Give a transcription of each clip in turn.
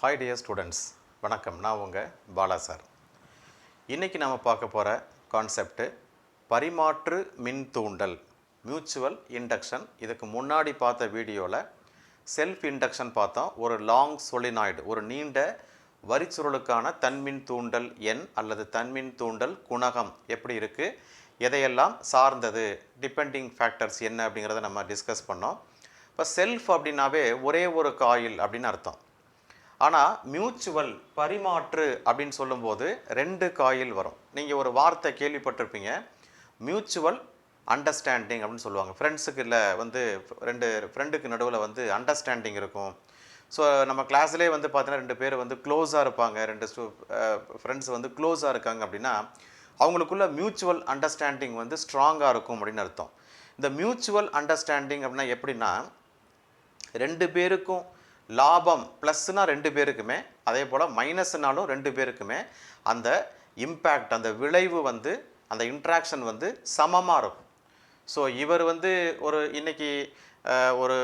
Hi dear students, வணக்கம். நான் உங்கள் பாலா சார். இன்றைக்கி நம்ம பார்க்க போகிற கான்செப்ட் பரிமாற்று மின் தூண்டல் மியூச்சுவல் இண்டக்ஷன். இதுக்கு முன்னாடி பார்த்த வீடியோவில் செல்ஃப் இண்டக்ஷன் பார்த்தோம். ஒரு லாங் சொலினாய்டு, ஒரு நீண்ட வரிச்சுருளுக்கான தன்மின் தூண்டல் எண் அல்லது தன்மின் தூண்டல் குணகம் எப்படி இருக்குது, எதையெல்லாம் சார்ந்தது, டிபெண்டிங் ஃபேக்டர்ஸ் என்ன அப்படிங்கிறத நம்ம டிஸ்கஸ் பண்ணோம். இப்போ செல்ஃப் அப்படின்னாவே ஒரே ஒரு காயில் அப்படின்னு அர்த்தம். ஆனால் மியூச்சுவல் பரிமாற்று அப்படின்னு சொல்லும்போது ரெண்டு காயில் வரும். நீங்கள் ஒரு வார்த்தை கேள்விப்பட்டிருப்பீங்க, மியூச்சுவல் அண்டர்ஸ்டாண்டிங் அப்படின்னு சொல்லுவாங்க. ஃப்ரெண்ட்ஸுக்கு இல்லை ரெண்டு ஃப்ரெண்டுக்கு நடுவில் அண்டர்ஸ்டாண்டிங் இருக்கும். ஸோ நம்ம கிளாஸ்லேயே பார்த்தீங்கன்னா ரெண்டு பேர் க்ளோஸாக இருப்பாங்க, ரெண்டு ஃப்ரெண்ட்ஸ் க்ளோஸாக இருக்காங்க அப்படின்னா அவங்களுக்குள்ள மியூச்சுவல் அண்டர்ஸ்டாண்டிங் ஸ்ட்ராங்காக இருக்கும் அப்படின்னு அர்த்தம். இந்த மியூச்சுவல் அண்டர்ஸ்டாண்டிங் அப்படின்னா எப்படின்னா, ரெண்டு பேருக்கும் லாபம் ப்ளஸ்னால் ரெண்டு பேருக்குமே, அதே போல் மைனஸ்னாலும் ரெண்டு பேருக்குமே அந்த இம்பேக்ட், அந்த விளைவு அந்த இன்ட்ராக்ஷன் சமமாக இருக்கும். ஸோ இவர் ஒரு இன்றைக்கி ஒரு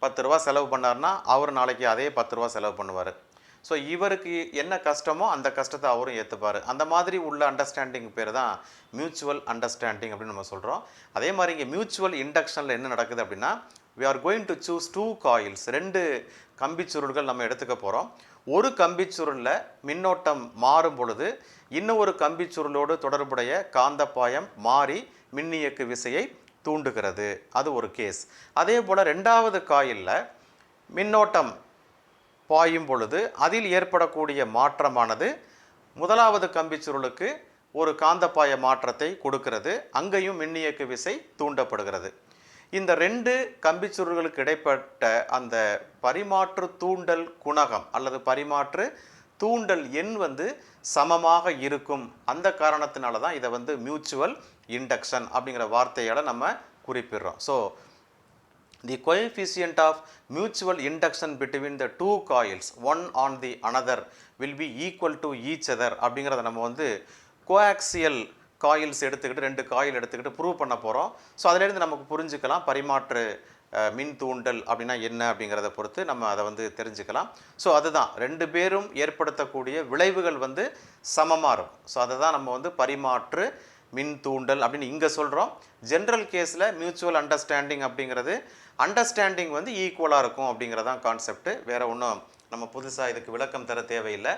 10 ரூபா செலவு பண்ணார்னா அவர் நாளைக்கு அதே 10 ரூபா செலவு பண்ணுவார். ஸோ இவருக்கு என்ன கஷ்டமோ அந்த கஷ்டத்தை அவரும் ஏற்றுப்பார். அந்த மாதிரி உள்ள அண்டர்ஸ்டாண்டிங் பேர் தான் மியூச்சுவல் அண்டர்ஸ்டாண்டிங் அப்படின்னு நம்ம சொல்கிறோம். அதே மாதிரி இங்கே மியூச்சுவல் இண்டக்ஷனில் என்ன நடக்குது அப்படின்னா, we are going to choose two coils. ரெண்டு கம்பிச்சுருள்கள் நம்ம எடுத்துக்க போகிறோம். ஒரு கம்பிச்சுருளில் மின்னோட்டம் மாறும் பொழுது இன்னொரு கம்பிச்சுருளோடு தொடர்புடைய காந்தப்பாயம் மாறி மின்னியக்கு விசையை தூண்டுகிறது. அது ஒரு கேஸ். அதே போல் ரெண்டாவது காயிலில் மின்னோட்டம் பாயும் பொழுது அதில் ஏற்படக்கூடிய மாற்றமானது முதலாவது கம்பிச்சுருளுக்கு ஒரு காந்தப்பாய மாற்றத்தை கொடுக்கிறது. அங்கேயும் மின்னியக்கு விசை தூண்டப்படுகிறது. இந்த ரெண்டு கம்பிச்சுருள்களுக்கு இடைப்பட்ட அந்த பரிமாற்று தூண்டல் குணகம் அல்லது பரிமாற்று தூண்டல் எண் சமமாக இருக்கும். அந்த காரணத்தினால தான் இதை மியூச்சுவல் இண்டக்ஷன் அப்படிங்கிற வார்த்தையால் நம்ம குறிப்பிடுறோம். So the coefficient of mutual induction between the two coils one on the another will be equal to each other அப்படிங்கிறத நம்ம coaxial காயில்ஸ் எடுத்துக்கிட்டு, ரெண்டு காயில் எடுத்துக்கிட்டு ப்ரூவ் பண்ண போகிறோம். ஸோ அதிலேருந்து நமக்கு புரிஞ்சுக்கலாம் பரிமாற்று மின் தூண்டல் அப்படின்னா என்ன அப்படிங்கிறத பொறுத்து நம்ம அதை தெரிஞ்சுக்கலாம். ஸோ அதுதான் ரெண்டு பேரும் ஏற்படுத்தக்கூடிய விளைவுகள் சமமாக இருக்கும். ஸோ அதை தான் நம்ம பரிமாற்று மின் தூண்டல் அப்படின்னு இங்கே சொல்கிறோம். ஜென்ரல் கேஸில் மியூச்சுவல் அண்டர்ஸ்டாண்டிங் அப்படிங்கிறது அண்டர்ஸ்டாண்டிங் ஈக்குவலாக இருக்கும் அப்படிங்கிறதான் கான்செப்ட். வேறு ஒன்றும் நம்ம புதுசாக இதுக்கு விளக்கம் தர தேவையில்லை.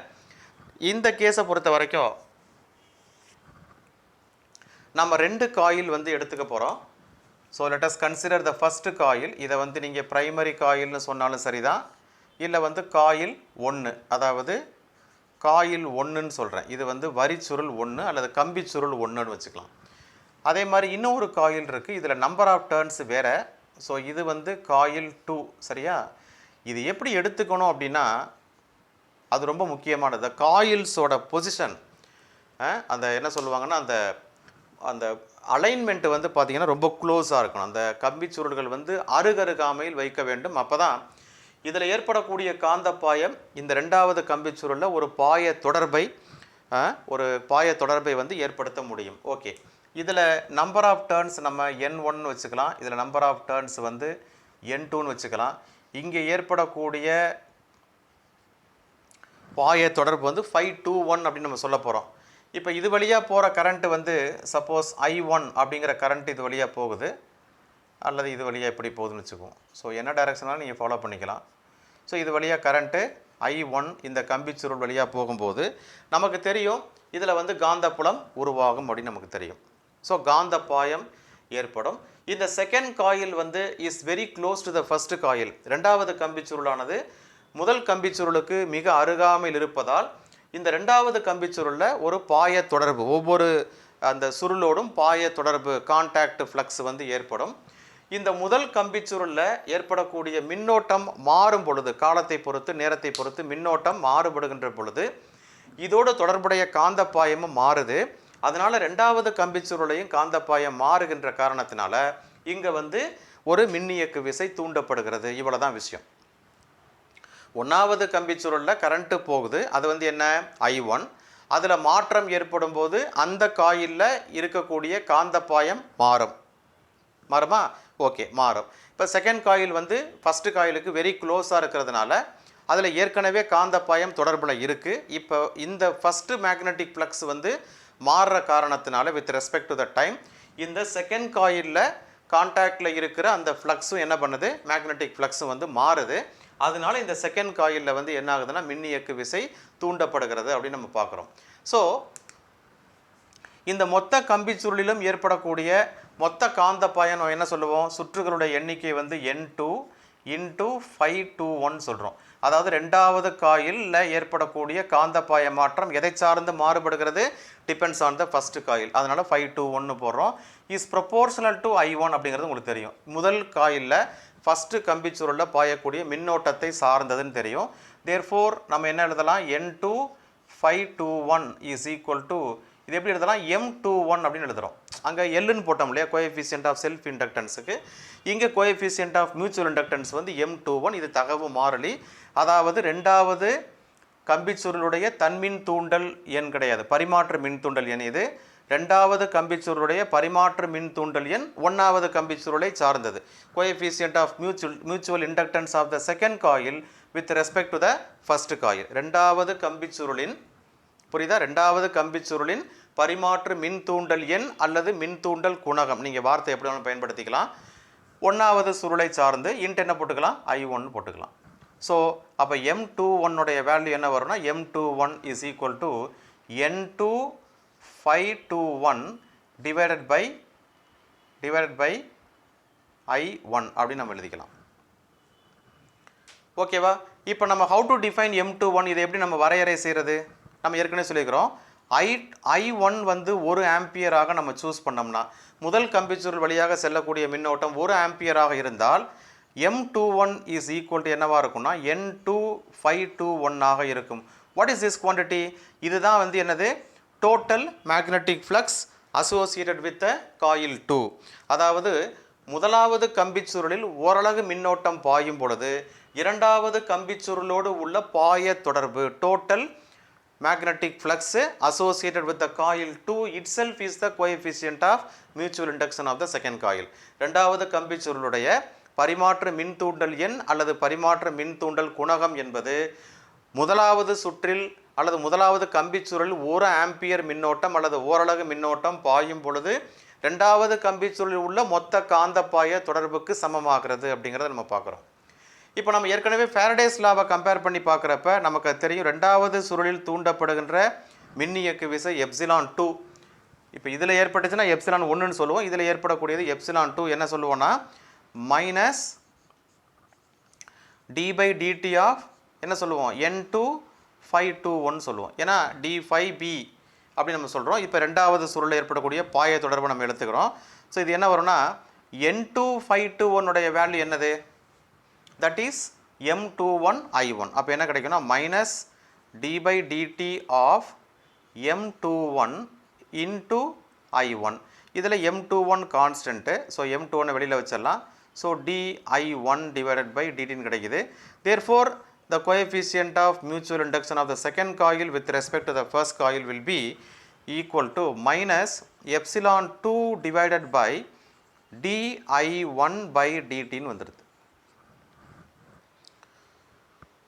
இந்த கேஸை பொறுத்த வரைக்கும் நம்ம ரெண்டு காயில் எடுத்துக்க போகிறோம். So let us consider the first coil. இதை நீங்கள் ப்ரைமரி காயில்னு சொன்னாலும் சரிதான், இல்லை காயில் 1, அதாவது காயில் 1ன்னு சொல்கிறேன். இது வரிச்சுருள் 1 அல்லது கம்பிச்சுருள் 1ன்னு வச்சுக்கலாம். அதே மாதிரி இன்னொரு காயில் இருக்குது, இதில் நம்பர் ஆஃப் டர்ன்ஸ் வேறு. ஸோ இது காயில் 2, சரியா? இது எப்படி எடுத்துக்கணும் அப்படின்னா, அது ரொம்ப முக்கியமானது. காயில்ஸோட பொசிஷன், அந்த என்ன சொல்லுவாங்கன்னா, அந்த அந்த அலைன்மெண்ட் பார்த்திங்கன்னா ரொம்ப க்ளோஸாக இருக்கணும். அந்த கம்பிச்சுருள்கள் அருகருகாமையில் வைக்க வேண்டும். அப்போ தான் இதில் ஏற்படக்கூடிய காந்தப்பாயம் இந்த ரெண்டாவது கம்பிச்சுருளில் ஒரு பாய தொடர்பை ஏற்படுத்த முடியும். ஓகே, இதில் நம்பர் ஆஃப் டர்ன்ஸ் நம்ம N1 வச்சுக்கலாம், இதில் நம்பர் ஆஃப் டர்ன்ஸ் N2ன்னு வச்சுக்கலாம். இங்கே ஏற்படக்கூடிய பாய தொடர்பு 521 அப்படின்னு நம்ம சொல்ல போகிறோம். இப்போ இது வழியாக போகிற கரண்ட்டு சப்போஸ் I1 அப்படிங்கிற கரண்ட் இது வழியாக போகுது, அல்லது இது வழியாக எப்படி போகுதுன்னு வச்சுக்குவோம். ஸோ என்ன டைரெக்ஷனாலும் நீங்கள் ஃபாலோ பண்ணிக்கலாம். ஸோ இது வழியாக கரண்ட்டு I1 இந்த கம்பிச்சுருள் வழியாக போகும்போது நமக்கு தெரியும் இதில் காந்தப்புலம் உருவாகும் அப்படின்னு நமக்கு தெரியும். ஸோ காந்தப்பாயம் ஏற்படும். இந்த second coil is very close to the first coil. ரெண்டாவது கம்பிச்சுருளானது முதல் கம்பிச்சுருளுக்கு மிக அருகாமையில் இருப்பதால் இந்த ரெண்டாவது கம்பிச்சுருளில் ஒரு பாய தொடர்பு, ஒவ்வொரு அந்த சுருளோடும் பாய தொடர்பு, கான்டாக்ட் ஃப்ளக்ஸ் ஏற்படும். இந்த முதல் கம்பிச்சுருளில் ஏற்படக்கூடிய மின்னோட்டம் மாறும் பொழுது, காலத்தை பொறுத்து நேரத்தை பொறுத்து மின்னோட்டம் மாறுபடுகின்ற பொழுது இதோடு தொடர்புடைய காந்தப்பாயமும் மாறுது. அதனால் ரெண்டாவது கம்பிச்சுருளையும் காந்தப்பாயம் மாறுகின்ற காரணத்தினால இங்கே ஒரு மின்னியக்கு விசை தூண்டப்படுகிறது. இவ்வளோ தான் விஷயம். ஒன்றாவது கம்பிச்சுருளில் கரண்ட்டு போகுது, அது என்ன I1. அதில் மாற்றம் ஏற்படும் போது அந்த காயிலில் இருக்கக்கூடிய காந்தப்பாயம் மாறுமா? ஓகே, மாறும். இப்போ செகண்ட் காயில் ஃபஸ்ட்டு காயிலுக்கு வெரி க்ளோஸாக இருக்கிறதுனால அதில் ஏற்கனவே காந்தப்பாயம் தொடர்பில் இருக்குது. இப்போ இந்த ஃபஸ்ட்டு மேக்னெட்டிக் ஃப்ளக்ஸ் வந்து மாறுற காரணத்தினால with respect to the time இந்த செகண்ட் காயிலில் கான்டாக்டில் இருக்கிற அந்த ஃப்ளக்ஸும் என்ன பண்ணுது, மேக்னெட்டிக் ஃப்ளக்ஸும் வந்து மாறுது. அதனால இந்த செகண்ட் காயிலில் வந்து என்ன ஆகுதுன்னா மின்னியக்கு விசை தூண்டப்படுகிறது அப்படின்னு நம்ம பார்க்குறோம். ஸோ இந்த மொத்த கம்பி சுருளிலும் ஏற்படக்கூடிய மொத்த காந்தப்பாயம் நம்ம என்ன சொல்லுவோம், சுற்றுகளுடைய எண்ணிக்கை வந்து N2 இன்ட்டு 521 சொல்கிறோம். அதாவது ரெண்டாவது காயிலில் ஏற்படக்கூடிய காந்தப்பாய மாற்றம் எதை சார்ந்து மாறுபடுகிறது, depends on the first coil. அதனால் 521 போடுறோம். இஸ் ப்ரொபோர்ஷனல் டு I1 அப்படிங்கிறது உங்களுக்கு தெரியும். முதல் காயிலில் ஃபஸ்ட்டு கம்பிச்சுருளில் பாயக்கூடிய மின்னோட்டத்தை சார்ந்ததுன்னு தெரியும். தேர்ஃபோர் நம்ம என்ன எழுதலாம், N2 521 இஸ் ஈக்குவல் டு, இது எப்படி எழுதலாம், M21 அப்படின்னு எழுதுகிறோம். அங்கே எல்லுன்னு போட்டோம் இல்லையா, கோஎஃபிஷியன்ட் ஆஃப் செல்ஃப் இண்டக்டன்ஸுக்கு. இங்கே கோஎஃபிஷியன்ட் ஆஃப் மியூச்சுவல் இண்டக்டன்ஸ் வந்து M21. இது தகவு மாறிலி. அதாவது ரெண்டாவது கம்பிச்சுருளுடைய தன்மின் தூண்டல் எண் கிடையாது, பரிமாற்று மின் தூண்டல் எண் இது. ரெண்டாவது கம்பிச்சுருளுடைய பரிமாற்று மின் தூண்டல் எண் ஒன்றாவது கம்பிச்சுருளை சார்ந்தது. Coefficient of mutual inductance of the second coil with respect to the first coil. ரெண்டாவது கம்பிச்சுருளின், புரியுதா, ரெண்டாவது கம்பிச்சுருளின் பரிமாற்று மின் தூண்டல் எண் அல்லது மின் தூண்டல் குணகம், நீங்கள் வார்த்தை எப்படி வேணாலும் பயன்படுத்திக்கலாம். ஒன்றாவது சுருளை சார்ந்து இன்ட் என்ன போட்டுக்கலாம், I1 போட்டுக்கலாம். ஸோ அப்போ M21 வேல்யூ என்ன வரும்னா, M21 is equal to N2 521 divided by I1 அப்படின்னு நம்ம எழுதிக்கலாம். ஓகேவா? இப்போ நம்ம ஹவு டு டிஃபைன் M21, இதை எப்படி நம்ம வரையறை செய்கிறது, நம்ம ஏற்கனவே சொல்லிக்கிறோம். I1 வந்து 1 ஆம்பியராக நம்ம சூஸ் பண்ணோம்னா, முதல் கம்பிச்சுருள் வழியாக செல்லக்கூடிய மின்னோட்டம் 1 ஆம்பியராக இருந்தால் M21 இஸ் ஈக்குவல் டு என்னவாக இருக்கும்னா N2 521 ஆக இருக்கும். What is this quantity? இதுதான் வந்து என்னது, total magnetic flux associated with coil 2. அதாவது முதலாவது கம்பிச்சுருளில் ஓரலகு மின்னோட்டம் பாயும் பொழுது இரண்டாவது கம்பிச்சுருளோடு உள்ள பாய தொடர்பு, total magnetic flux associated with the coil 2 itself is the coefficient of mutual induction of the second coil. இரண்டாவது கம்பிச்சுருளுடைய பரிமாற்று மின் தூண்டல் எண் அல்லது பரிமாற்று மின் தூண்டல் குணகம் என்பது முதலாவது சுற்றில் அல்லது முதலாவது கம்பிச்சுருளில் 1 ஆம்பியர் மின்னோட்டம் அல்லது ஓரலகு மின்னோட்டம் பாயும் பொழுது இரண்டாவது கம்பிச்சுருளில் உள்ள மொத்த காந்தப்பாய தொடர்புக்கு சமமாகிறது அப்படிங்கிறத நம்ம பார்க்குறோம். இப்போ நம்ம ஏற்கனவே ஃபாரடேஸ் லாவை கம்பேர் பண்ணி பார்க்குறப்ப நமக்கு தெரியும், ரெண்டாவது சுருளில் தூண்டப்படுகின்ற மின்னியக்கு விசை ε2. இப்போ இதில் ஏற்பட்டுச்சுன்னா ε1ன்னு சொல்லுவோம், இதில் ஏற்படக்கூடியது ε2 என்ன சொல்லுவோம்னா மைனஸ் d/dt ஆஃப் என்ன சொல்லுவோம் N2 521 சொல்லுவோம். ஏன்னா d5b அப்படி நம்ம சொல்கிறோம். இப்போ ரெண்டாவது சுருளில் ஏற்படக்கூடிய பாய தொடர்பை நம்ம எடுத்துக்கிறோம். ஸோ இது என்ன வரும்னா N2 521 வேல்யூ என்னது, that is M21 I1. அப்போ என்ன கிடைக்கும்னா minus d/dt of M21 into I1. இதில் M21 கான்ஸ்டன்ட்டு, ஸோ M21 வெளியில் வச்சிடலாம். ஸோ dI1 டிவைடட் பை dtன்னு கிடைக்குது. Therefore the coefficient of mutual induction of the second coil with respect to the first coil will be equal to minus ε2 divided by dI1 by dtன்னு வந்துடுது.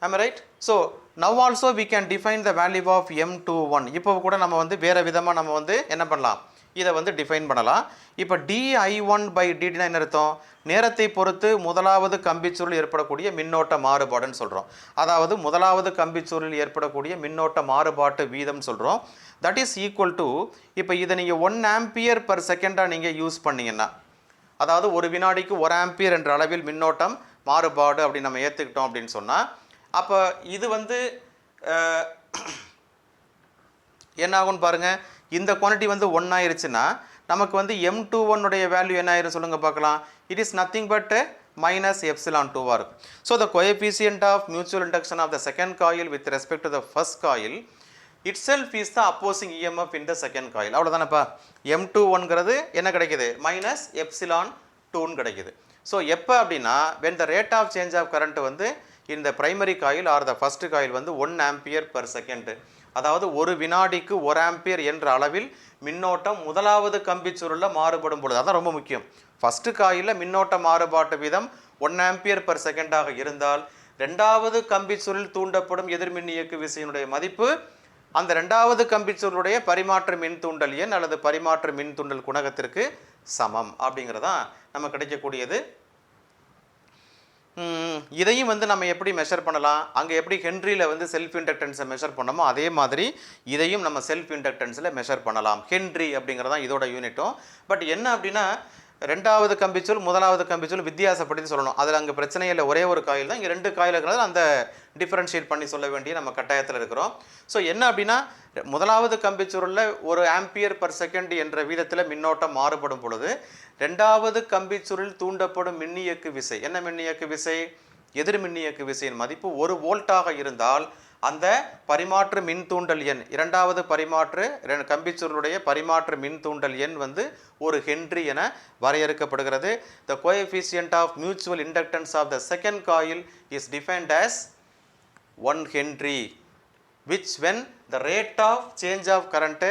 Am I right? So now also we can define the value of M21. இப்போ கூட நம்ம வந்து வேறு விதமாக நம்ம வந்து என்ன பண்ணலாம், இதை வந்து டிஃபைன் பண்ணலாம். இப்போ dI1 by dt என்ன அர்த்தம், நேரத்தை பொறுத்து முதலாவது கம்பிச்சுருளில் ஏற்படக்கூடிய மின்னோட்ட மாறுபாடுன்னு சொல்கிறோம். அதாவது முதலாவது கம்பிச்சுருளில் ஏற்படக்கூடிய மின்னோட்ட மாறுபாட்டு வீதம் சொல்கிறோம். தட் இஸ் ஈக்குவல் டு, இப்போ இதை நீங்கள் 1 ஆம்பியர் பர் செகண்டாக நீங்கள் யூஸ் பண்ணிங்கன்னா, அதாவது ஒரு வினாடிக்கு 1 ஆம்பியர் என்ற அளவில் மின்னோட்டம் மாறுபாடு அப்படி நம்ம ஏற்றுக்கிட்டோம் அப்படின்னு சொன்னால், அப்போ இது வந்து என்ன ஆகும்னு பாருங்கள். இந்த குவான்டிட்டி வந்து 1 ஆயிருச்சுன்னா நமக்கு வந்து M21 வேல்யூ என்ன ஆயிரும் சொல்லுங்கள் பார்க்கலாம். It is nothing but minus ε2 இருக்கும். So the coefficient of mutual induction of the second coil with respect to the first coil itself is the opposing EMF in the second coil. அவ்வளோதானப்பா. M21 என்ன கிடைக்குது, minus ε2 கிடைக்குது. So எப்போ அப்படின்னா when the rate of change of current வந்து இந்த primary coil R த first coil வந்து 1 ampere per second, அதாவது ஒரு வினாடிக்கு 1 ஆம்பியர் என்ற அளவில் மின்னோட்டம் முதலாவது கம்பிச்சுருளில் மாறுபடும் பொழுது, அதான் ரொம்ப முக்கியம். ஃபஸ்ட்டு காயிலில் மின்னோட்ட மாறுபாட்டு வீதம் 1 ஆம்பியர் பர் செகண்டாக இருந்தால் ரெண்டாவது கம்பிச்சுருளில் தூண்டப்படும் எதிர்மின் இயக்கு விசையினுடைய மதிப்பு அந்த ரெண்டாவது கம்பிச்சுருளுடைய பரிமாற்ற மின் தூண்டல் எண் அல்லது பரிமாற்ற மின் தூண்டல் குணகத்திற்கு சமம் அப்படிங்கிறதான் நம்ம கிடைக்கக்கூடியது. இதையும் வந்து நம்ம எப்படி மெஷர் பண்ணலாம், அங்கே எப்படி ஹென்ரியில் வந்து செல்ஃப் இண்டக்டன்ஸை மெஷர் பண்ணோமோ அதே மாதிரி இதையும் நம்ம செல்ஃப் இண்டக்டன்ஸில் மெஷர் பண்ணலாம். ஹென்ரி அப்படிங்கிறதான் இதோட யூனிட்டும். பட் என்ன அப்படின்னா ரெண்டாவது கம்பிச்சொல் முதலாவது கம்பிச்சொல் வித்தியாசப்படுத்தி சொல்லணும். அதில் அங்கே பிரச்சனையே இல்லை, ஒரே ஒரு காயில் தான். இங்கே 2 காயில் இருக்கிறது அந்த டிஃபரன்ஷியேட் பண்ணி சொல்ல வேண்டிய நம்ம கட்டாயத்தில் இருக்கிறோம். ஸோ என்ன அப்படின்னா முதலாவது கம்பிச்சுருளில் 1 ஆம்பியர் பர் செகண்ட் என்ற வீதத்தில் மின்னோட்டம் மாறுபடும் பொழுது ரெண்டாவது கம்பிச்சுருளில் தூண்டப்படும் மின்னியக்கு விசை, என்ன மின்னியக்கு விசை, எதிர் மின்னியக்கு விசையின் மதிப்பு 1 வோல்ட்டாக இருந்தால் அந்த பரிமாற்று மின் தூண்டல் எண், இரண்டாவது பரிமாற்று கம்பிச்சுருளுடைய பரிமாற்று மின் தூண்டல் எண் வந்து 1 ஹென்றி என வரையறுக்கப்படுகிறது. The coefficient of mutual inductance of the second coil is defined as 1 Henry, which when the rate of change of current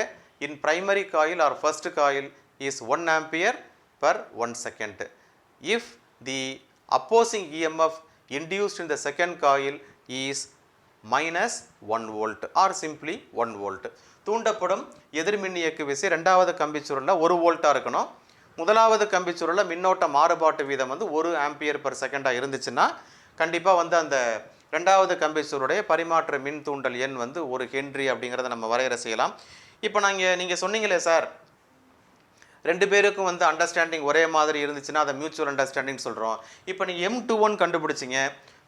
in primary coil or first coil is 1 ampere per 1 second. If the opposing EMF induced in the second coil is minus 1 volt or simply 1 volt. தூண்டப்படும் எதிர்மின் இயக்கு விசை ரெண்டாவது கம்பிச்சுருளில் 1 வோல்ட்டாக இருக்கணும். முதலாவது கம்பிச்சுருளில் மின்னோட்ட மாறுபாட்டு வீதம் வந்து 1 ஆம்பியர் பர் செகண்டாக இருந்துச்சுன்னா கண்டிப்பாக வந்து அந்த ரெண்டாவது கம்பிச்சுருளுடைய பரிமாற்ற மின் தூண்டல் எண் வந்து 1 ஹென்றி அப்படிங்கிறத நம்ம வரையறை செய்யலாம். இப்போ நீங்கள் சொன்னீங்களே சார் 2 பேருக்கும் வந்து அண்டர்ஸ்டாண்டிங் ஒரே மாதிரி இருந்துச்சுன்னா அதை மியூச்சுவல் அண்டர்ஸ்டாண்டிங் சொல்கிறோம். இப்போ நீங்கள் M21 கண்டுபிடிச்சிங்க,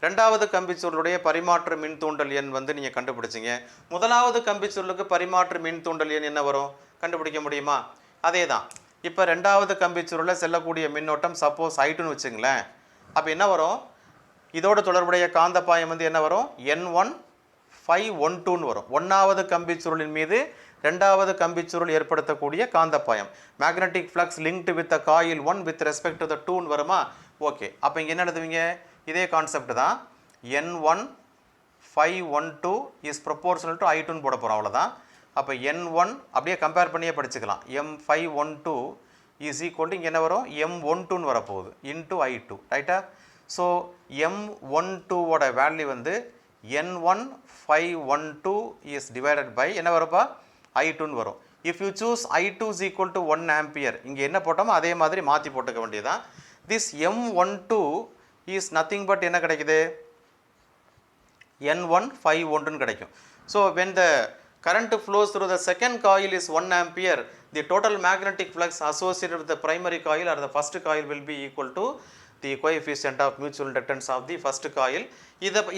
ரெண்டாவது கம்பிச்சுருளுடைய பரிமாற்ற மின் தூண்டல் எண் வந்து நீங்கள் கண்டுபிடிச்சிங்க, முதலாவது கம்பிச்சுருளுக்கு பரிமாற்ற மின் தூண்டல் எண் என்ன வரும் கண்டுபிடிக்க முடியுமா? அதே தான். இப்போ ரெண்டாவது கம்பிச்சுருளில் செல்லக்கூடிய மின்னோட்டம் சப்போஸ் I2ன்னு வச்சுங்களேன், அப்போ என்ன வரும், இதோட தொடர்புடைய காந்தப்பாயம் வந்து என்ன வரும், N1/512ன்னு வரும். 1வது கம்பிச்சுருளின் மீது ரெண்டாவது கம்பிச்சுருள் ஏற்படுத்தக்கூடிய காந்தப்பாயம், magnetic flux linked with the coil 1 with respect to the 2ன்னு வருமா? ஓகே, அப்போ இங்கே என்ன எழுதுவீங்க, இதே கான்செப்ட் தான். N1/512 இஸ் ப்ரொபோர்ஷனல் டு I2ன்னு போட போகிறோம், அவ்வளோதான். அப்போ N1 அப்படியே கம்பேர் பண்ணியே படிச்சுக்கலாம். M512 இஸ் ஈக்குவல் டு இங்கே என்ன வரும், M12ன்னு வரப்போகுது இன்ட்டு I2, ரைட்டா? ஸோ M12ஓட வேல்யூ வந்து N1/512 இஸ் டிவைடட் பை என்ன வரப்பா, I2ன்னு வரும். If you choose I2 is equal to 1 ampere, இங்கே என்ன போட்டோமோ அதே மாதிரி மாற்றி போட்டுக்க வேண்டியதான். This M12 is nothing but என்ன கிடைக்குது, N1/512ன்னு கிடைக்கும். So when the current flows through the second coil is 1 ampere, the total magnetic flux associated with the primary coil or the first coil will be equal to the coefficient of mutual inductance of the first coil.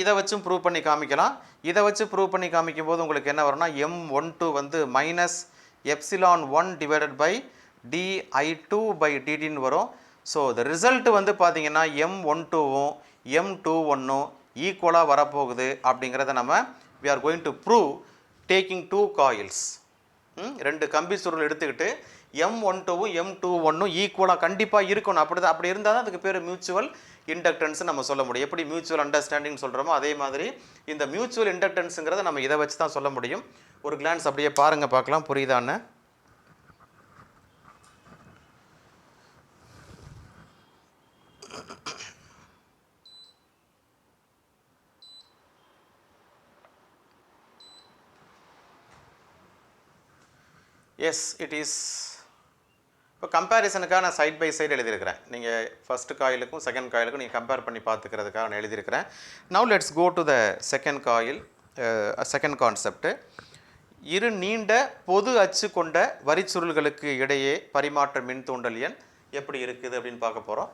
இதை வச்சும் prove பண்ணி காமிக்கலாம். இதை வச்சு prove பண்ணி காமிக்கும் போது உங்களுக்கு என்ன வரும்னா M12 வந்து -ε1 டிவைடட் பை dI2/dt வரும். ஸோ the ரிசல்ட் வந்து பார்த்தீங்கன்னா M12வும் M21ம் ஈக்குவலாக வரப்போகுது அப்படிங்கிறத நம்ம we are going to prove taking 2 coils. 2 கம்பிச்சுருள் எடுத்துக்கிட்டு M12வும் M21ம் ஈக்குவலாக கண்டிப்பாக இருக்கணும். அப்படி இருந்தால் தான் அதுக்கு பேர் மியூச்சுவல் இண்டக்டன்ஸ் நம்ம சொல்ல முடியும். எப்படி மியூச்சுவல் அண்டர்ஸ்டாண்டிங் சொல்கிறோமோ அதே மாதிரி இந்த மியூச்சுவல் இண்டக்டன்ஸுங்கிறத நம்ம இதை வச்சு தான் சொல்ல முடியும். ஒரு கிளான்ஸ் அப்படியே பாருங்கள், பார்க்கலாம் புரியுதான்னு. S it is. இப்போ கம்பேரிசனுக்காக நான் சைட் பை சைடு எழுதியிருக்கிறேன். நீங்கள் ஃபஸ்ட் காயிலுக்கும் செகண்ட் காயிலுக்கும் நீங்கள் கம்பேர் பண்ணி பார்த்துக்கிறதுக்காக நான் எழுதியிருக்கிறேன். Now let's go to the second coil, second concept. இரு நீண்ட பொது அச்சு கொண்ட வரிச்சுருள்களுக்கு இடையே பரிமாற்ற மின் தூண்டல் எண் எப்படி இருக்குது அப்படின்னு பார்க்க போகிறோம்.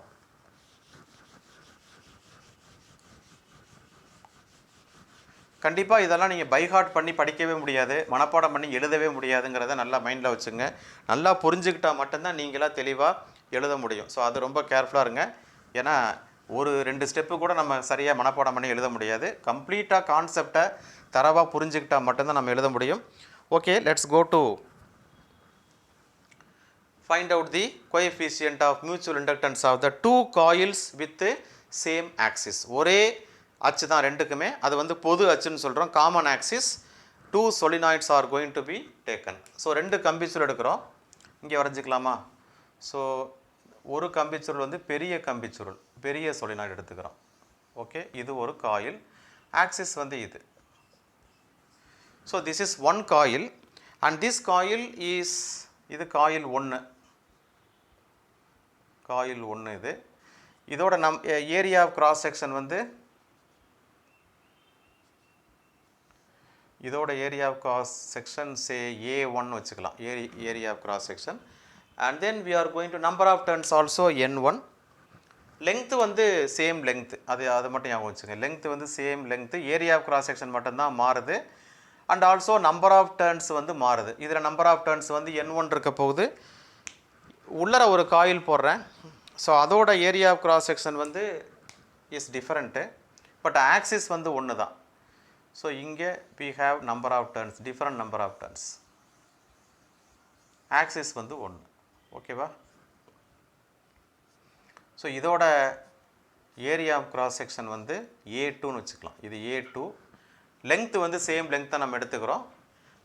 கண்டிப்பாக இதெல்லாம் நீங்கள் பைஹார்ட் பண்ணி படிக்கவே முடியாது, மனப்பாடம் பண்ணி எழுதவே முடியாதுங்கிறத நல்லா மைண்டில் வச்சுங்க. நல்லா புரிஞ்சுக்கிட்டால் மட்டும்தான் நீங்களாக தெளிவாக எழுத முடியும். ஸோ அது ரொம்ப கேர்ஃபுல்லாக இருங்க. ஏன்னா ஒரு 2 ஸ்டெப்பு கூட நம்ம சரியாக மனப்பாடம் பண்ணி எழுத முடியாது. கம்ப்ளீட்டாக கான்செப்டை தரவாக புரிஞ்சுக்கிட்டால் மட்டும்தான் நம்ம எழுத முடியும். Okay, let's go to find out the coefficient of mutual inductance of the 2 coils with same axis. ஒரே அச்சு தான் ரெண்டுக்குமே, அது வந்து பொது அச்சுன்னு சொல்கிறோம், common axis. 2 solenoids are going to be taken. So 2 கம்பிச்சுருள் எடுக்கிறோம், இங்கே வரைஞ்சிக்கலாமா? ஸோ ஒரு கம்பிச்சுருள் வந்து பெரிய கம்பிச்சுருள், பெரிய சொலினாய்டு எடுத்துக்கிறோம். ஓகே, இது ஒரு காயில். ஆக்சிஸ் வந்து இது. So this is one coil and this coil is, இது காயில் 1, காயில் 1 இது. இதோட ஏரியா ஆஃப் கிராஸ் செக்ஷன் வந்து, இதோட area of cross section say A1 வச்சுக்கலாம், area of cross section. And then we are going to number of turns also N1. Length வந்து same length, அது மட்டும் ஞாபகம் வச்சுங்க. லெங்க்த்து வந்து same length, area of cross section மட்டும்தான் மாறுது. And also number of turns வந்து மாறுது. இதில் நம்பர் ஆஃப் டர்ன்ஸ் வந்து N1 இருக்க போகுது. உள்ளர ஒரு காயில் போடுறேன். ஸோ அதோட ஏரியா ஆஃப் கிராஸ் செக்ஷன் வந்து இஸ் டிஃப்ரெண்ட்டு, பட் ஆக்சிஸ் வந்து ஒன்று தான். ஸோ இங்கே we have number of turns, different number of turns. Axis வந்து 1. ஓகேவா? ஸோ இதோட ஏரியா ஆஃப் கிராஸ் செக்ஷன் வந்து A2ன்னு வச்சுக்கலாம். இது A2. லெங்க்த்து வந்து சேம் லெங்க்த்தை நம்ம எடுத்துக்கிறோம்.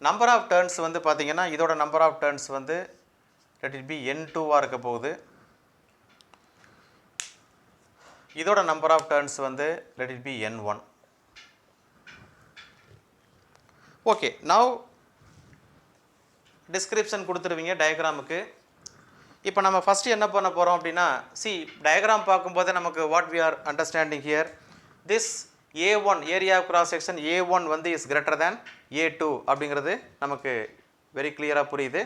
நம்பர் ஆஃப் டர்ன்ஸ் வந்து பார்த்திங்கன்னா இதோட நம்பர் ஆஃப் டர்ன்ஸ் வந்து let it be N2வாக இருக்க போகுது. இதோட நம்பர் ஆஃப் டர்ன்ஸ் வந்து let it be N1. Okay, now description கொடுத்துருவீங்க டயக்ராமுக்கு. இப்போ நம்ம ஃபஸ்ட்டு என்ன பண்ண போகிறோம் அப்படின்னா, டயக்ராம் பார்க்கும்போதே நமக்கு what we are understanding here, this A1 area of cross section A1 வந்து இஸ் கிரேட்டர் தேன் A2 அப்படிங்கிறது நமக்கு வெரி கிளியராக புரியுது.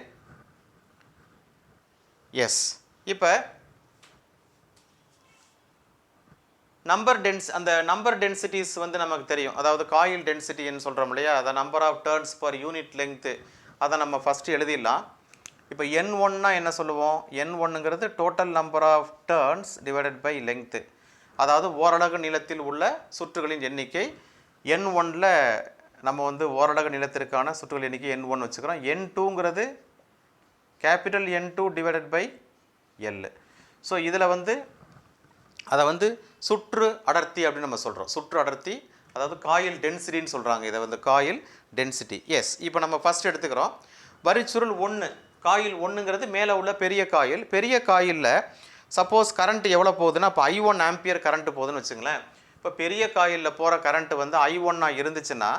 எஸ், இப்போ அந்த நம்பர் டென்சிட்டிஸ் வந்து நமக்கு தெரியும். அதாவது காயில் டென்சிட்டின்னு சொல்கிறோம் இல்லையா, அதை number of turns per unit length, அதை நம்ம ஃபஸ்ட்டு எழுதிடலாம். இப்போ N1னா என்ன சொல்லுவோம்? N1ங்கிறது total number of turns divided by length, அதாவது ஓரலகு நீளத்தில் உள்ள சுற்றுகளின் எண்ணிக்கை. N1ல் நம்ம வந்து ஓரலகு நீளத்திற்கான சுற்றுகள் எண்ணிக்கை N1 வச்சுக்கிறோம். N2ங்கிறது capital N2 divided by L. So இதில் வந்து அதை வந்து சுற்று அடர்த்தி அப்படின்னு நம்ம சொல்கிறோம். சுற்று அடர்த்தி, அதாவது காயில் டென்சிட்டின்னு சொல்கிறாங்க. இதை வந்து காயில் டென்சிட்டி. எஸ், இப்போ நம்ம ஃபஸ்ட் எடுத்துக்கிறோம். வரிச்சுருள் 1, காயில் 1ங்கிறது மேலே உள்ள பெரிய காயில். பெரிய காயிலில் சப்போஸ் கரண்ட் எவ்வளோ போகுதுன்னா, இப்போ I1 ஆம்பியர் கரண்ட்டு போகுதுன்னு வச்சுங்களேன். இப்போ பெரிய காயிலில் போகிற கரண்ட்டு வந்து I1 இருந்துச்சுன்னா,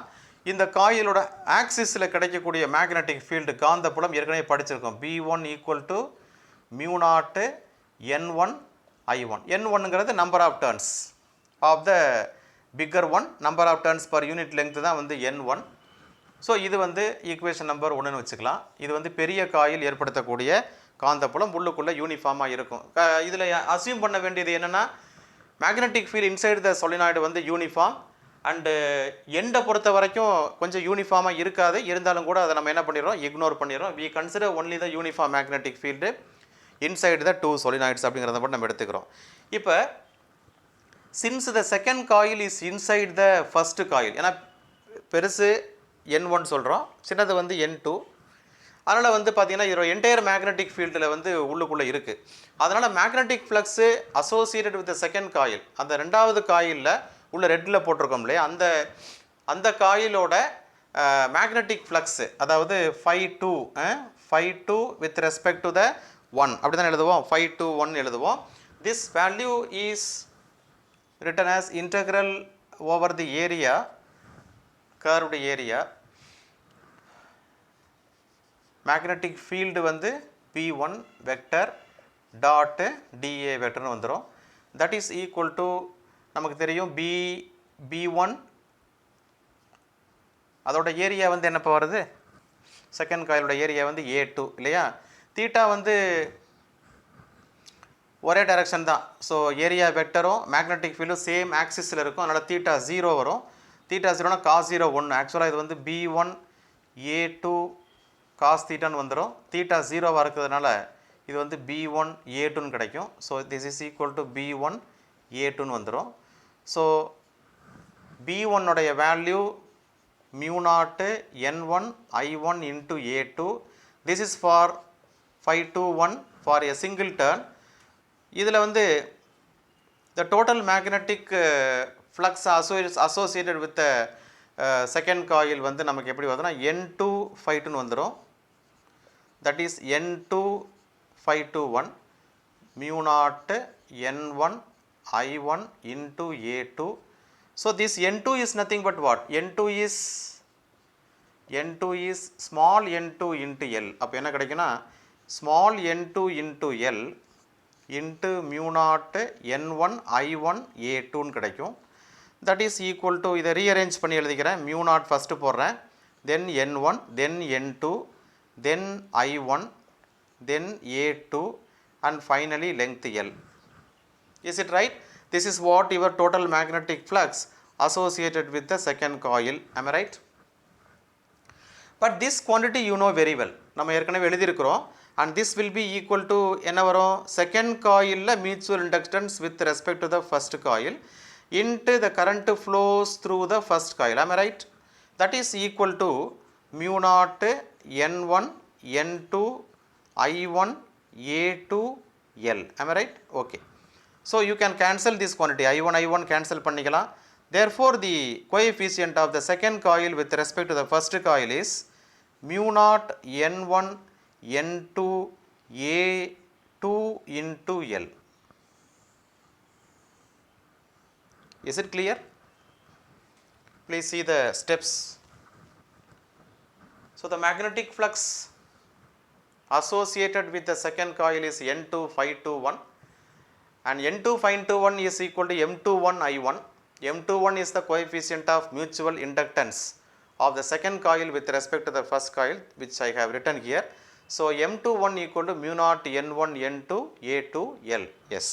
இந்த காயிலோட ஆக்சிஸில் கிடைக்கக்கூடிய மேக்னெட்டிக் ஃபீல்டு, காந்தப்புலம் ஏற்கனவே படிச்சிருக்கோம். B1 equal to μ0 N1 I1. N1ங்கிறது number of turns of the bigger one, number of turns per unit length தான் வந்து N1. ஸோ இது வந்து ஈக்குவேஷன் நம்பர் 1ன்னு வச்சுக்கலாம். இது வந்து பெரிய காயில் ஏற்படுத்தக்கூடிய காந்தப்புலம் உள்ளுக்குள்ளே யூனிஃபார்மாக இருக்கும். இதில் அசியூம் பண்ண வேண்டியது என்னென்னா, magnetic field inside the solenoid வந்து யூனிஃபார்ம், அண்டு எண்டை பொறுத்த வரைக்கும் கொஞ்சம் யூனிஃபார்மாக இருக்காது. இருந்தாலும் கூட அதை நம்ம என்ன பண்ணிடுறோம், இக்னோர் பண்ணிடுறோம். We consider only the uniform magnetic field inside the 2 solenoids அப்படிங்கிறத மட்டும் நம்ம எடுத்துக்கிறோம். இப்போ since the second coil is inside the first coil, ஏன்னா பெருசு N1 சொல்கிறோம், சின்னது வந்து N2. அதனால் வந்து பார்த்திங்கன்னா இதோட என்டையர் மேக்னெட்டிக் ஃபீல்டில் வந்து உள்ளுக்குள்ளே இருக்குது. அதனால் magnetic flux associated with the second coil, அந்த ரெண்டாவது காயிலில் உள்ள ரெட்டில் போட்டிருக்கோம் இல்லையா, அந்த காயிலோட மேக்னெட்டிக் ஃப்ளக்ஸு, அதாவது Φ2 வித் ரெஸ்பெக்ட் டு த 1 அப்படி தான் எழுதுவோம். Φ2 1 எழுதுவோம். This value is written as integral over the area, curved area. Magnetic field வந்து P1 வெக்டர் டாட் dA வெக்டர்னு வந்துடும். தட் இஸ் ஈக்குவல் டு நமக்கு தெரியும் B1, அதோட ஏரியா வந்து என்னப்போ வருது, செகண்ட் காயிலோட ஏரியா வந்து A2 இல்லையா. தீட்டா வந்து ஒரே டைரக்ஷன் தான். ஸோ ஏரியா வெக்டரும் மேக்னெட்டிக் ஃபீல்டும் சேம் ஆக்சிஸில் இருக்கும். அதனால் தீட்டா 0 வரும். தீட்டா 0னா cos 0 1. ஆக்சுவலாக இது வந்து B1 A2 cos தீட்டான்னு வந்துடும். தீட்டா 0வாக இருக்கிறதுனால இது வந்து B1 A2ன்னு கிடைக்கும். So this is equal to B1 A2ன்னு வந்துடும். ஸோ B1 உடைய value μ0 N1 I1 into A2. This is for Φ2 1 for a single turn. இதில் வந்து the total magnetic flux associated with the second coil வந்து நமக்கு எப்படி வருதுன்னா N2 Φ2 வந்துடும். that is N2 Φ2 1 μ0 N1 I1 into A2. So this N2 is nothing but what? N2 is small n2 into L. அப்போ என்ன கிடைக்குன்னா small n2 into L into mu naught n1 I1 A2 ன்னு கிடைக்கும். That is equal to, இதை rearrange பண்ணி எழுதிக்கிறேன். mu naught first போடுறேன், then n1, then n2, then I1, then A2 and finally length L. Is it right? This is what your total magnetic flux associated with the second coil. Am I right? But this quantity you know very well. நம்ம ஏற்கனவே எழுதியிருக்கிறோம். And this will be equal to என்ன வரும்? Second coil mutual inductance with respect to the first coil into the current flows through the first coil. Am I right? That is equal to mu naught n1 n2 I1 A2 L. Am I right? Okay. So you can cancel this quantity. I1 cancel பண்ணிக்கலாம். Therefore the coefficient of the second coil with respect to the first coil is mu naught n1 n2 A2 into L. Is it clear? Please see the steps. So the magnetic flux associated with the second coil is N2521 and N2521 is equal to M21 I1. M21 is the coefficient of mutual inductance of the second coil with respect to the first coil, which I have written here. So M21 equal to mu naught N1 N2 A2 L. Yes.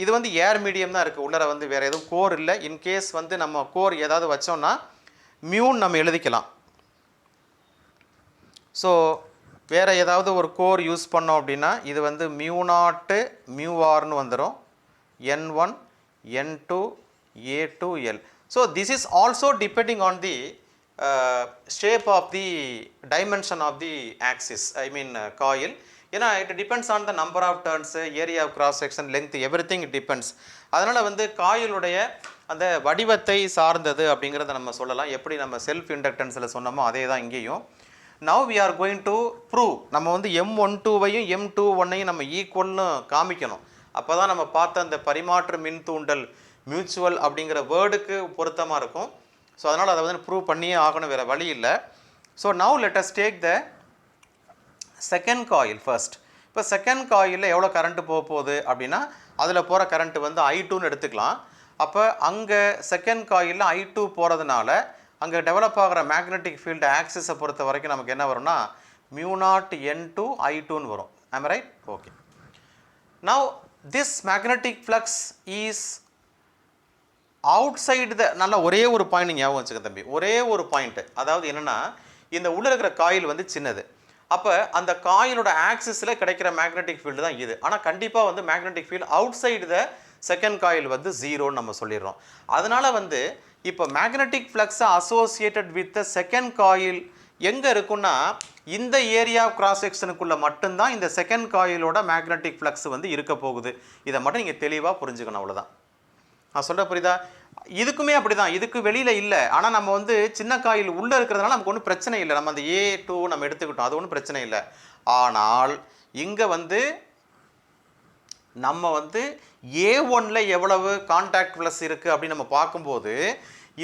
இது வந்து ஏர் medium தான் இருக்குது, உள்ளர வந்து வேறு எதுவும் core இல்லை. In case வந்து நம்ம கோர் ஏதாவது வச்சோம்னா மியூன்னு நம்ம எழுதிக்கலாம். ஸோ வேறு ஏதாவது ஒரு கோர் யூஸ் பண்ணோம் அப்படின்னா இது வந்து மியூ நாட்டு மியூ ஆர்னு வந்துடும், N1 N2 A2 L. So this is also depending on the shape of the dimension of the axis, I mean coil. ஏன்னா it depends on the number of turns, area of cross section, length, everything it depends. அதனால் வந்து காயிலுடைய அந்த வடிவத்தை சார்ந்தது அப்படிங்கிறத நம்ம சொல்லலாம். எப்படி நம்ம செல்ஃப் இண்டக்டன்ஸில் சொன்னோமோ அதே தான் இங்கேயும். Now we are going to prove, நம்ம வந்து M12வையும் M21ஐயும் நம்ம ஈக்குவல்னு காமிக்கணும். அப்போ தான் நம்ம பார்த்த அந்த பரிமாற்று மின் தூண்டல் மியூச்சுவல் அப்படிங்கிற வேர்டுக்கு பொருத்தமாக இருக்கும். ஸோ அதனால் அதை வந்து ப்ரூவ் பண்ணியே ஆகணும், வேறு வழி இல்லை. So now let us take the second coil first. இப்போ செகண்ட் காயிலில் எவ்வளோ கரண்ட்டு போக போகுது அப்படின்னா அதில் போகிற கரண்ட்டு வந்து I2ன்னு எடுத்துக்கலாம். அப்போ அங்கே செகண்ட் காயிலில் I2 போகிறதுனால அங்கே டெவலப் ஆகிற மேக்னெட்டிக் ஃபீல்டு ஆக்சிஸை பொறுத்த வரைக்கும் நமக்கு என்ன வரும்னா மியூ நாட் N2 I2ன்னு வரும். Am I right? Okay. Now this magnetic flux is outside the, நல்ல ஒரே ஒரு பாயிண்ட் ஞாபகம் வச்சுக்க தம்பி, ஒரே ஒரு பாயிண்ட். அதாவது என்னென்னா இந்த உள்ளே இருக்கிற காயில் வந்து சின்னது, அப்போ அந்த காயிலோட ஆக்சிஸில் கிடைக்கிற மேக்னெட்டிக் ஃபீல்டு தான் இது. ஆனால் கண்டிப்பாக வந்து மேக்னெட்டிக் ஃபீல்டு அவுட் சைடு த செகண்ட் காயில் வந்து ஜீரோன்னு நம்ம சொல்லிடுறோம். அதனால் வந்து இப்போ மேக்னெட்டிக் ஃப்ளக்ஸை associated with the second coil எங்கே இருக்குன்னா இந்த ஏரியா கிராஸ் செக்ஷனுக்குள்ளே மட்டும்தான் இந்த செகண்ட் காயிலோட மேக்னெட்டிக் ஃப்ளக்ஸ் வந்து இருக்க போகுது. இதை மட்டும் நீங்கள் தெளிவாக புரிஞ்சுக்கணும், அவ்வளோதான். நான் சொல்கிற புரியுதா? இதுக்குமே அப்படி தான், இதுக்கு வெளியில் இல்லை. ஆனால் நம்ம வந்து சின்ன காயில் உள்ளே இருக்கிறதுனால நமக்கு ஒன்றும் பிரச்சனை இல்லை. நம்ம அந்த A2 நம்ம எடுத்துக்கிட்டோம், அது ஒன்றும் பிரச்சனை இல்லை. ஆனால் இங்கே வந்து நம்ம வந்து A1ல் எவ்வளவு கான்டாக்ட் ஃப்ளக்ஸ் இருக்குது அப்படின்னு நம்ம பார்க்கும்போது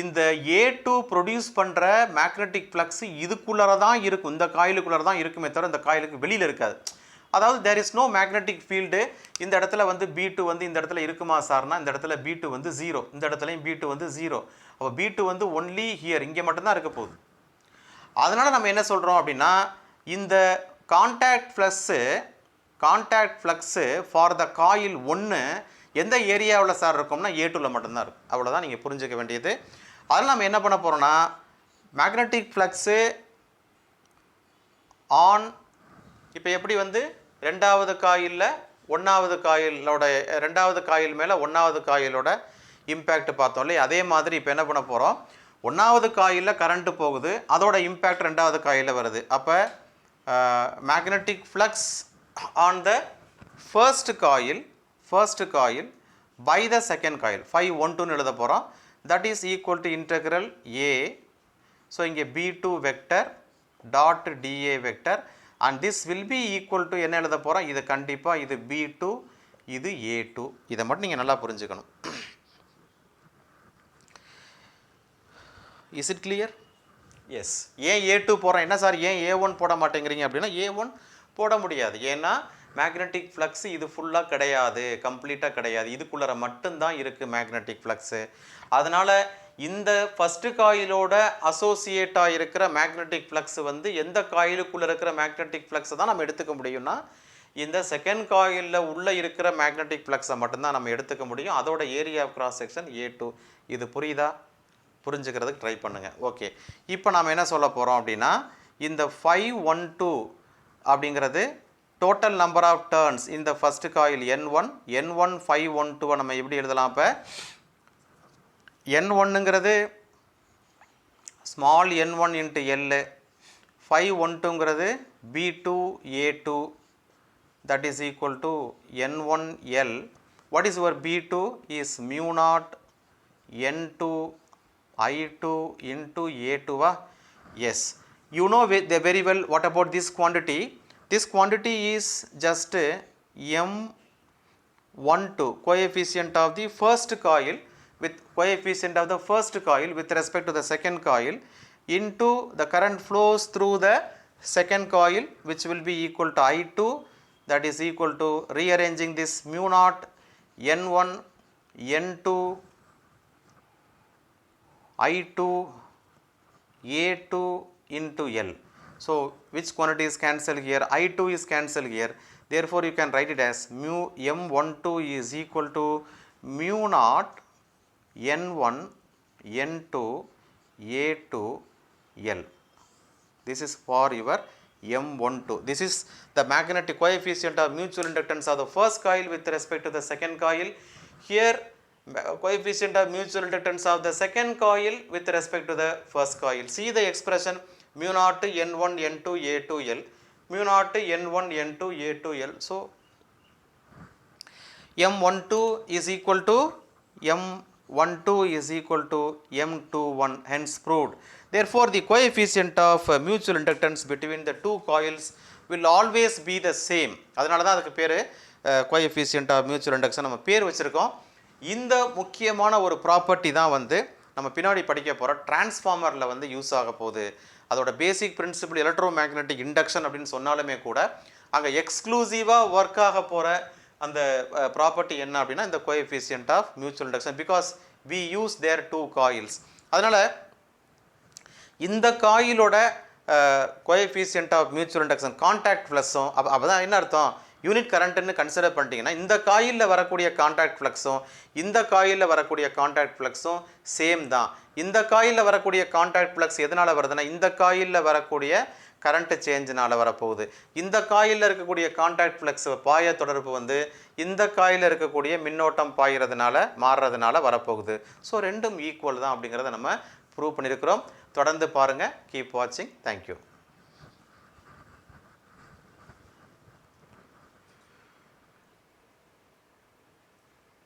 இந்த A2 ப்ரொடியூஸ் பண்ணுற மேக்னெட்டிக் ஃப்ளக்ஸ் இதுக்குள்ளார தான் இருக்கும், இந்த காயிலுக்குள்ளார தான் இருக்குமே தவிர இந்த காயிலுக்கு வெளியில் இருக்காது. அதாவது there is no magnetic field. இந்த இடத்துல வந்து B2 வந்து இந்த இடத்துல இருக்குமா சார்னா இந்த இடத்துல B2 வந்து 0, இந்த இடத்துலையும் B2 வந்து 0. அப்போ B2 வந்து ஒன்லி ஹியர், இங்கே மட்டும்தான் இருக்க போகுது. அதனால் நம்ம என்ன சொல்கிறோம் அப்படின்னா இந்த contact flux for the coil 1 எந்த ஏரியாவில் சார் இருக்கும்னா A2வில் மட்டும்தான் இருக்கும். அவ்வளோதான் நீங்கள் புரிஞ்சுக்க வேண்டியது. அதில் நம்ம என்ன பண்ண போகிறோன்னா மேக்னெட்டிக் ஃப்ளக்ஸு ஆன், இப்போ எப்படி வந்து ரெண்டாவது காயிலில் ஒன்றாவது காயிலோட ரெண்டாவது காயில் மேலே ஒன்றாவது காயிலோட இம்பேக்ட் பார்த்தோம் இல்லையா, அதே மாதிரி இப்போ என்ன பண்ண போகிறோம், ஒன்றாவது காயிலில் கரண்ட்டு போகுது, அதோட இம்பேக்ட் ரெண்டாவது காயிலில் வருது. அப்போ magnetic flux on the first coil by the second coil 512ன்னு எழுத போகிறோம். That is equal to integral A. So இங்கே B2 vector dot DA vector and this will be equal to என்ன எழுத போகிறோம், இது கண்டிப்பாக இது B2 இது A2. இதை மட்டும் நீங்கள் நல்லா புரிஞ்சுக்கணும். Is it clear? எஸ். ஏன் A2 போகிறோம், என்ன சார் ஏன் A1 போட மாட்டேங்கிறீங்க அப்படின்னா, A1 போட முடியாது. ஏன்னா மேக்னெட்டிக் ஃப்ளக்ஸ் இது ஃபுல்லாக கிடையாது, கம்ப்ளீட்டாக கிடையாது, இதுக்குள்ளே மட்டும்தான் இருக்குது மேக்னெட்டிக் ஃப்ளக்ஸு. அதனால் இந்த ஃபஸ்ட்டு காயிலோட அசோசியேட்டாக இருக்கிற மேக்னெட்டிக் ஃப்ளக்ஸ் வந்து எந்த காயிலுக்குள்ளே இருக்கிற மேக்னெட்டிக் ஃப்ளக்ஸை தான் நம்ம எடுத்துக்க முடியும்னா, இந்த செகண்ட் காயிலில் உள்ளே இருக்கிற மேக்னெட்டிக் ஃப்ளக்ஸை மட்டும்தான் நம்ம எடுத்துக்க முடியும். அதோட area of cross section A2. இது புரியுதா? புரிஞ்சுக்கிறதுக்கு ட்ரை பண்ணுங்கள். ஓகே, இப்போ நாம் என்ன சொல்ல போகிறோம் அப்படின்னா, இந்த 512 அப்படிங்கிறது டோட்டல் நம்பர் ஆஃப் டர்ன்ஸ் இந்த ஃபஸ்ட்டு காயில் N1, N1 512 நம்ம எப்படி எழுதலாம்? இப்போ N1ங்கிறது ஸ்மால் n1 இன்ட்டு L, 512ங்கிறது B2 A2, that is equal to N1 L. What is your B2? Is mu naught N2 I2 into A2. Yes, you know very well what about this quantity. This quantity is just M12, coefficient of the first coil, with coefficient of the first coil with respect to the second coil, into the current flows through the second coil, which will be equal to I2, that is equal to rearranging this mu naught N1 N2 I2 A2 into L. So which quantity is cancelled here? I2 is cancelled here. Therefore you can write it as mu M12 is equal to mu naught N1 N2 A2 L. This is for your M12. This is the magnetic coefficient of mutual inductance of the first coil with respect to the second coil. Here coefficient of mutual inductance of the second coil with respect to the first coil. See the expression mu naught N1 N2 A2L, mu naught N1 N2 A2L. So M12 is equal to M12 is equal to M21, hence proved. Therefore the coefficient of mutual inductance between the two coils will always be the same. அதனால தான் அதுக்கு பேர் coefficient of mutual induction நம்ம பேர் வச்சுருக்கோம். இந்த முக்கியமான ஒரு ப்ராப்பர்ட்டி தான் வந்து நம்ம பின்னாடி படிக்க போகிற டிரான்ஸ்ஃபார்மரில் வந்து யூஸ் ஆக போகுது. அதோட பேசிக் பிரின்சிபிள் எலக்ட்ரோ மேக்னெட்டிக் இண்டக்ஷன் அப்படின்னு சொன்னாலுமே கூட அங்கே எக்ஸ்க்ளூசிவாக ஒர்க் ஆக போகிற அந்த ப்ராப்பர்ட்டி என்ன அப்படின்னா இந்த coefficient of mutual induction, because we use their two coils. அதனால் இந்த காயிலோட coefficient of mutual induction contact ஃப்ளக்ஸும் அப்போ தான் என்ன அர்த்தம், யூனிட் கரண்ட்டுன்னு கன்சிடர் பண்ணிட்டீங்கன்னா இந்த காயிலில் வரக்கூடிய கான்டாக்ட் ஃப்ளக்ஸும் இந்த காயிலில் வரக்கூடிய கான்டாக்ட் ஃப்ளக்ஸும் சேம் தான். இந்த காயிலில் வரக்கூடிய கான்டாக்ட் ஃப்ளக்ஸ் எதனால் வருதுன்னா இந்த காயிலில் வரக்கூடிய கரண்ட்டு சேஞ்சினால் வரப்போகுது. இந்த காயிலில் இருக்கக்கூடிய கான்டாக்ட் ஃப்ளக்ஸ் பாய தொடர்பு வந்து இந்த காயிலில் இருக்கக்கூடிய மின்னோட்டம் பாயிறதுனால மாறுறதுனால வரப்போகுது. ஸோ ரெண்டும் ஈக்குவல் தான் அப்படிங்கிறத நம்ம ப்ரூவ் பண்ணியிருக்கிறோம். தொடர்ந்து பாருங்கள். கீப் வாட்சிங். தேங்க்யூ.